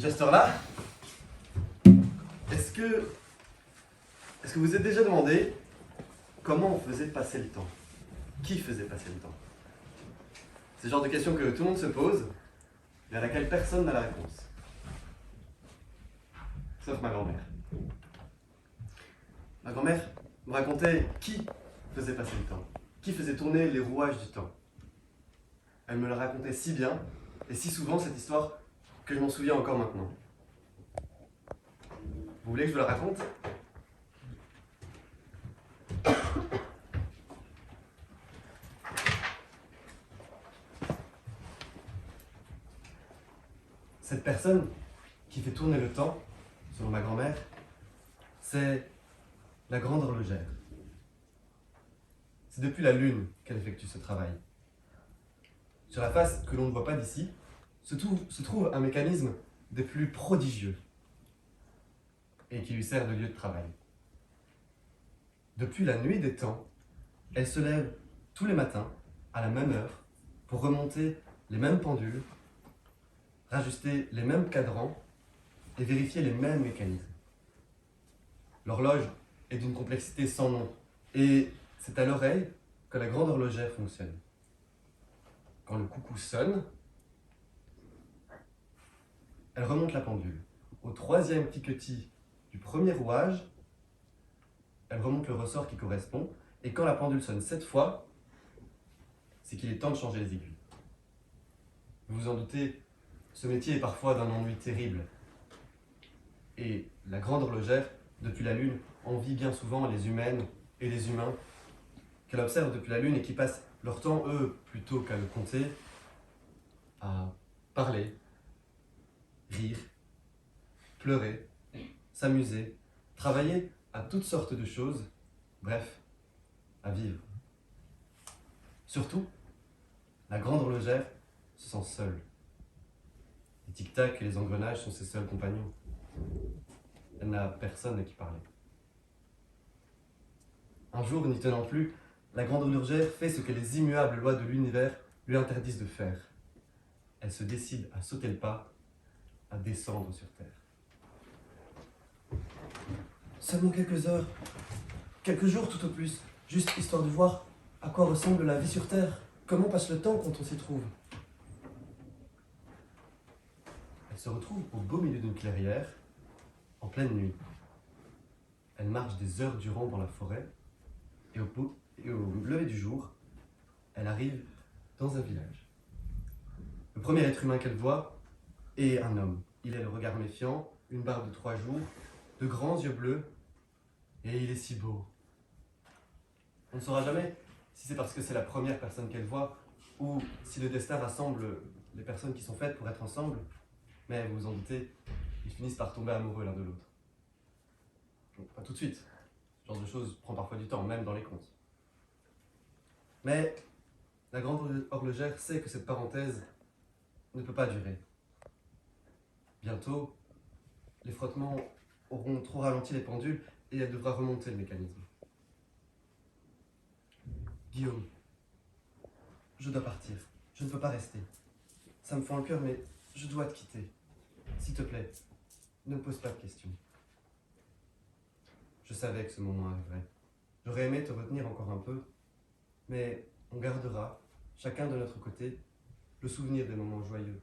Déjà cette heure-là, est-ce que vous vous êtes déjà demandé comment on faisait passer le temps? Qui faisait passer le temps? C'est le genre de question que tout le monde se pose, mais à laquelle personne n'a la réponse. Sauf ma grand-mère. Ma grand-mère me racontait qui faisait passer le temps, qui faisait tourner les rouages du temps. Elle me la racontait si bien et si souvent cette histoire que je m'en souviens encore maintenant. Vous voulez que je vous la raconte? Cette personne qui fait tourner le temps, selon ma grand-mère, c'est la grande horlogère. C'est depuis la Lune qu'elle effectue ce travail. Sur la face que l'on ne voit pas d'ici, se trouve un mécanisme des plus prodigieux et qui lui sert de lieu de travail. Depuis la nuit des temps, elle se lève tous les matins à la même heure pour remonter les mêmes pendules, rajuster les mêmes cadrans et vérifier les mêmes mécanismes. L'horloge est d'une complexité sans nom et c'est à l'oreille que la grande horlogère fonctionne. Quand le coucou sonne, elle remonte la pendule. Au troisième cliquetis du premier rouage, elle remonte le ressort qui correspond et quand la pendule sonne 7 fois, c'est qu'il est temps de changer les aiguilles. Vous vous en doutez, ce métier est parfois d'un ennui terrible. Et la grande horlogère, depuis la Lune, envie bien souvent les humaines et les humains qu'elle observe depuis la Lune et qui passent leur temps, eux, plutôt qu'à le compter, à parler, rire, pleurer, s'amuser, travailler à toutes sortes de choses, bref, à vivre. Surtout, la grande horlogère se sent seule. Les tic-tac et les engrenages sont ses seuls compagnons. Elle n'a personne à qui parler. Un jour, n'y tenant plus, la grande horlogère fait ce que les immuables lois de l'univers lui interdisent de faire. Elle se décide à sauter le pas, à descendre sur Terre. Seulement quelques heures, quelques jours tout au plus, juste histoire de voir à quoi ressemble la vie sur Terre, comment passe le temps quand on s'y trouve. Elle se retrouve au beau milieu d'une clairière, en pleine nuit. Elle marche des heures durant dans la forêt, et au lever du jour, elle arrive dans un village. Le premier être humain qu'elle voit est un homme. Il a le regard méfiant, une barbe de 3 jours, de grands yeux bleus, et il est si beau. On ne saura jamais si c'est parce que c'est la première personne qu'elle voit, ou si le destin rassemble les personnes qui sont faites pour être ensemble, mais vous vous en doutez, ils finissent par tomber amoureux l'un de l'autre. Donc, pas tout de suite. Ce genre de choses prend parfois du temps, même dans les contes. Mais la grande horlogère sait que cette parenthèse ne peut pas durer. Bientôt, les frottements auront trop ralenti les pendules et elle devra remonter le mécanisme. Guillaume, je dois partir. Je ne peux pas rester. Ça me fend le cœur, mais je dois te quitter. S'il te plaît, ne me pose pas de questions. Je savais que ce moment arriverait. J'aurais aimé te retenir encore un peu, mais on gardera, chacun de notre côté, le souvenir des moments joyeux.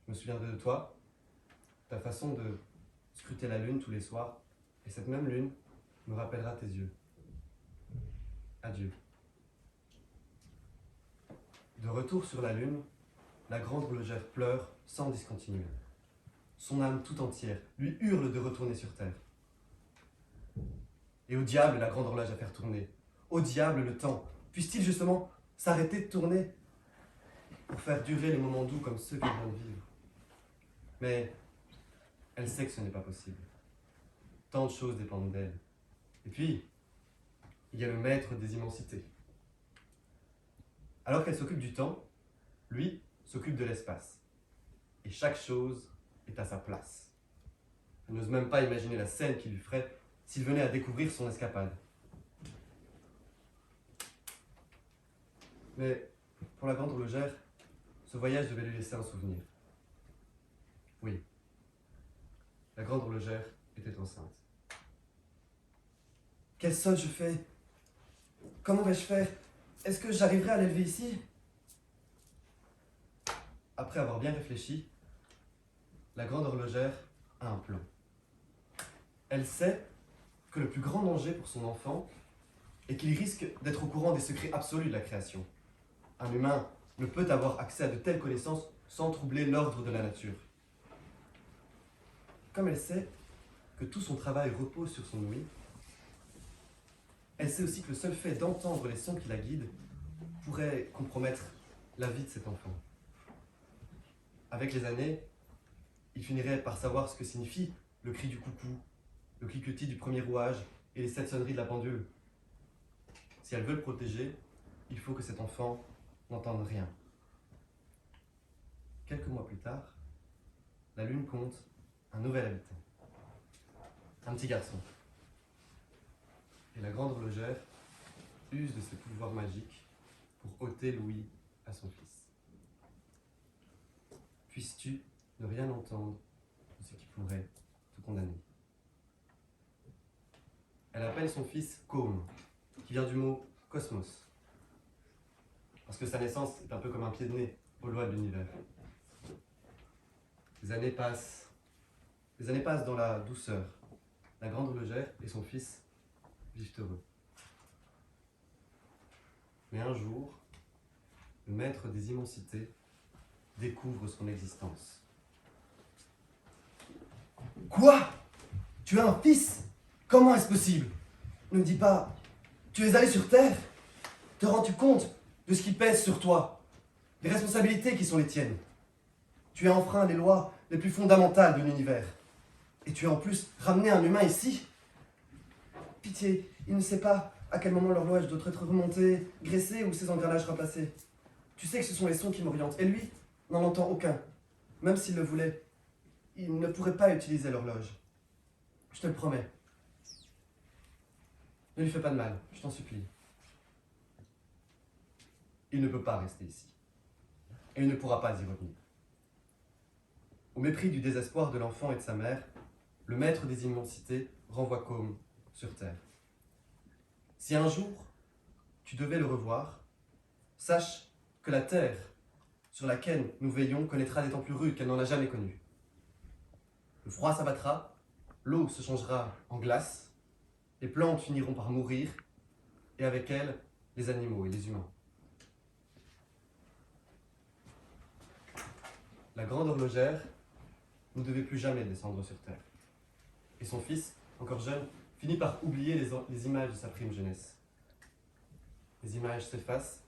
Je me souviendrai de toi, ta façon de scruter la lune tous les soirs, et cette même lune me rappellera tes yeux. Adieu. De retour sur la lune, la grande horlogère pleure sans discontinuer. Son âme tout entière lui hurle de retourner sur Terre. Et au diable la grande horloge à faire tourner. Au diable le temps. Puisse-t-il justement s'arrêter de tourner pour faire durer les moments doux comme ceux qu'elle vient de vivre. Mais elle sait que ce n'est pas possible. Tant de choses dépendent d'elle. Et puis, il y a le maître des immensités. Alors qu'elle s'occupe du temps, lui s'occupe de l'espace. Et chaque chose est à sa place. Elle n'ose même pas imaginer la scène qu'il lui ferait s'il venait à découvrir son escapade. Mais pour la grande horlogère, ce voyage devait lui laisser un souvenir. Oui, La grande horlogère était enceinte. Quel sol je fais? Comment vais-je faire? Est-ce que j'arriverai à l'élever ici? Après avoir bien réfléchi, la grande horlogère a un plan. Elle sait que le plus grand danger pour son enfant est qu'il risque d'être au courant des secrets absolus de la création. Un humain ne peut avoir accès à de telles connaissances sans troubler l'ordre de la nature. Comme elle sait que tout son travail repose sur son ouïe, elle sait aussi que le seul fait d'entendre les sons qui la guident pourrait compromettre la vie de cet enfant. Avec les années, il finirait par savoir ce que signifie le cri du coucou, le cliquetis du premier rouage et les 7 sonneries de la pendule. Si elle veut le protéger, il faut que cet enfant n'entende rien. Quelques mois plus tard, la Lune compte un nouvel habitant, un petit garçon. Et la grande horlogère use de ses pouvoirs magiques pour ôter l'ouïe à son fils. Puisses-tu ne rien entendre de ce qui pourrait te condamner. Elle appelle son fils Côme, qui vient du mot cosmos, parce que sa naissance est un peu comme un pied de nez aux lois de l'univers. Les années passent dans la douceur. La grande horlogère et son fils vivent heureux. Mais un jour, le maître des immensités découvre son existence. Quoi? Tu as un fils? Comment est-ce possible? Ne me dis pas, tu es allé sur Terre? Te rends-tu compte de ce qui pèse sur toi? Les responsabilités qui sont les tiennes? Tu as enfreint les lois les plus fondamentales de l'univers. Et tu as en plus ramené un humain ici? Pitié, il ne sait pas à quel moment l'horloge doit être remontée, graissée ou ses engrenages remplacés. Tu sais que ce sont les sons qui m'orientent, et lui n'en entend aucun. Même s'il le voulait, il ne pourrait pas utiliser l'horloge. Je te le promets. Ne lui fais pas de mal, je t'en supplie. Il ne peut pas rester ici. Et il ne pourra pas y revenir. Au mépris du désespoir de l'enfant et de sa mère, le maître des immensités renvoie Côme sur Terre. Si un jour tu devais le revoir, sache que la terre sur laquelle nous veillons connaîtra des temps plus rudes qu'elle n'en a jamais connus. Le froid s'abattra, l'eau se changera en glace, les plantes finiront par mourir, et avec elles, les animaux et les humains. La grande horlogère ne devait plus jamais descendre sur Terre. Et son fils, encore jeune, finit par oublier les images de sa prime jeunesse. Les images s'effacent,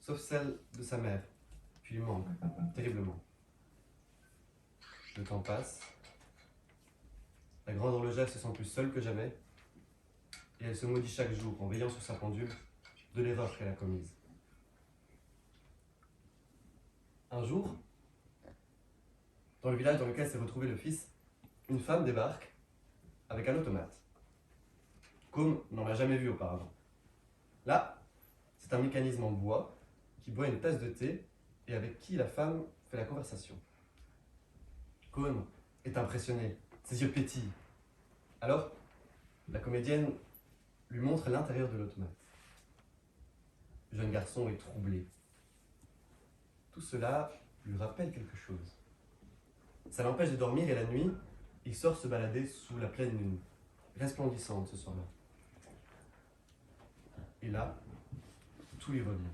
sauf celle de sa mère, qui lui manque terriblement. Le temps passe, la grande horlogère se sent plus seule que jamais, et elle se maudit chaque jour en veillant sur sa pendule de l'erreur qu'elle a commise. Un jour, dans le village dans lequel s'est retrouvé le fils, une femme débarque avec un automate. Côme n'en a jamais vu auparavant. Là, c'est un mécanisme en bois qui boit une tasse de thé et avec qui la femme fait la conversation. Côme est impressionné, ses yeux pétillent. Alors, la comédienne lui montre l'intérieur de l'automate. Le jeune garçon est troublé. Tout cela lui rappelle quelque chose. Ça l'empêche de dormir et la nuit, il sort se balader sous la pleine lune, resplendissante ce soir-là. Et là, tout lui revient.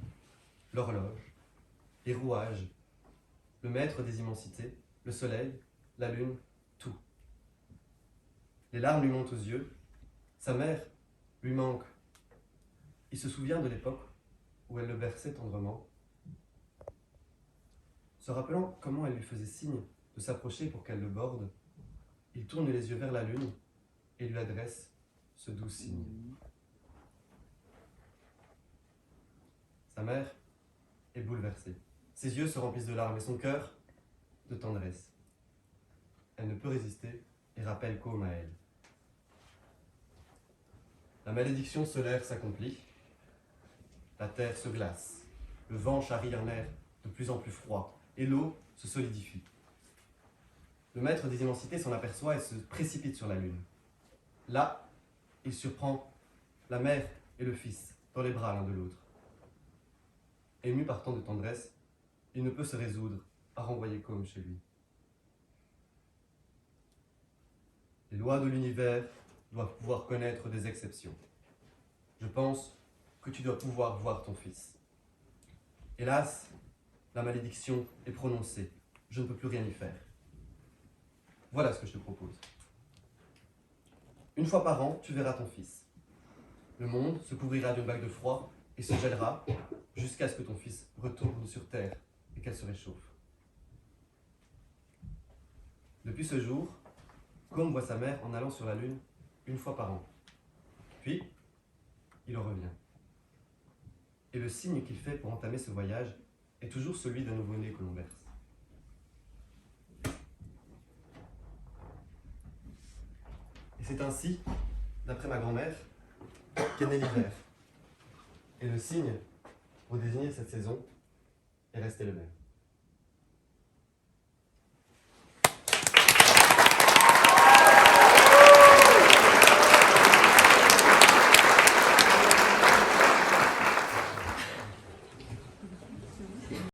L'horloge, les rouages, le maître des immensités, le soleil, la lune, tout. Les larmes lui montent aux yeux. Sa mère lui manque. Il se souvient de l'époque où elle le berçait tendrement, se rappelant comment elle lui faisait signe de s'approcher pour qu'elle le borde. Il tourne les yeux vers la lune et lui adresse ce doux signe. Sa mère est bouleversée. Ses yeux se remplissent de larmes et son cœur de tendresse. Elle ne peut résister et rappelle Côme à elle. La malédiction solaire s'accomplit. La terre se glace. Le vent charrie un air de plus en plus froid et l'eau se solidifie. Le maître des immensités s'en aperçoit et se précipite sur la lune. Là, il surprend la mère et le fils dans les bras l'un de l'autre. Ému par tant de tendresse, il ne peut se résoudre à renvoyer Côme chez lui. Les lois de l'univers doivent pouvoir connaître des exceptions. Je pense que tu dois pouvoir voir ton fils. Hélas, la malédiction est prononcée. Je ne peux plus rien y faire. Voilà ce que je te propose. Une fois par an, tu verras ton fils. Le monde se couvrira d'une vague de froid et se gèlera jusqu'à ce que ton fils retourne sur terre et qu'elle se réchauffe. Depuis ce jour, Côme voit sa mère en allant sur la lune une fois par an. Puis, il en revient. Et le signe qu'il fait pour entamer ce voyage est toujours celui d'un nouveau-né que l'on berce. Et c'est ainsi, d'après ma grand-mère, qu'est né l'hiver. Et le signe, pour désigner cette saison, est resté le même.